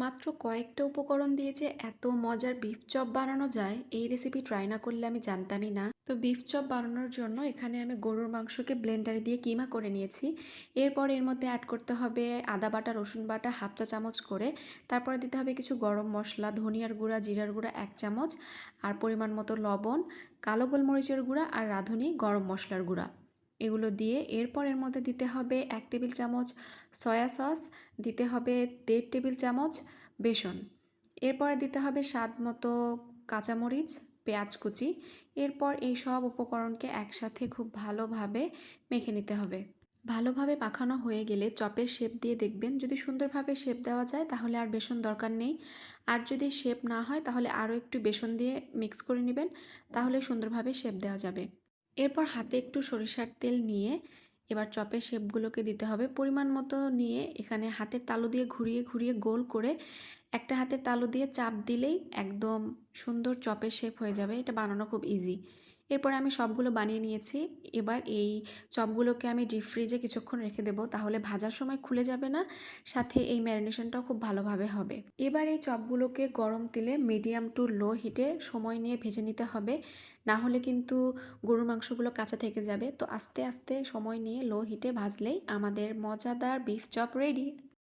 মাত্র কয়েকটা উপকরণ দিয়ে যে এত মজার বিফ চপ বানানো যায়, এই রেসিপি ট্রাই না করলে আমি জানতামই না। তো বিফ চপ বানানোর জন্য এখানে আমি গরুর মাংসকে ব্লেন্ডারে দিয়ে কিমা করে নিয়েছি। এরপর এর মধ্যে অ্যাড করতে হবে আদা বাটা, রসুন বাটা হাফ চা চামচ করে। তারপরে দিতে হবে কিছু গরম মশলা, ধনিয়ার গুঁড়া, জিরার গুঁড়া 1 চামচ, আর পরিমাণ মতো লবণ, কালো গোলমরিচের গুঁড়া আর রাঁধুনি গরম মশলার গুঁড়া। এগুলো দিয়ে এরপর এর মধ্যে দিতে হবে 1 টেবিল চামচ সয়া সস, দিতে হবে 1.5 টেবিল চামচ বেসন। এরপরে দিতে হবে স্বাদ মতো কাঁচামরিচ, পেঁয়াজ কুচি। এরপর এই সব উপকরণকে একসাথে খুব ভালোভাবে মেখে নিতে হবে। ভালোভাবে মাখানো হয়ে গেলে চপের শেপ দিয়ে দেখবেন, যদি সুন্দরভাবে শেপ দেওয়া যায় তাহলে আর বেসন দরকার নেই। আর যদি শেপ না হয় তাহলে আরও একটু বেসন দিয়ে মিক্স করে নেবেন, তাহলে সুন্দরভাবে শেপ দেওয়া যাবে। এরপর হাতে একটু সরিষার তেল নিয়ে এবার চপের শেপগুলোকে দিতে হবে পরিমাণ মতো নিয়ে। এখানে হাতের তালু দিয়ে ঘুরিয়ে ঘুরিয়ে গোল করে একটা হাতের তালু দিয়ে চাপ দিলেই একদম সুন্দর চপের শেপ হয়ে যাবে। এটা বানানো খুব ইজি। এরপর আমি সবগুলো বানিয়ে নিয়েছি। এবার এই চপগুলোকে আমি ডিপ ফ্রিজে কিছুক্ষণ রেখে দেবো, তাহলে ভাজার সময় খুলে যাবে না, সাথে এই ম্যারিনেশনটাও খুব ভালোভাবে হবে। এবার এই চপগুলোকে গরম তেলে মিডিয়াম টু লো হিটে সময় নিয়ে ভেজে নিতে হবে, না হলে কিন্তু গরুর মাংসগুলো কাঁচা থেকে যাবে। তো আস্তে আস্তে সময় নিয়ে লো হিটে ভাজলেই আমাদের মজাদার বিফ চপ রেডি।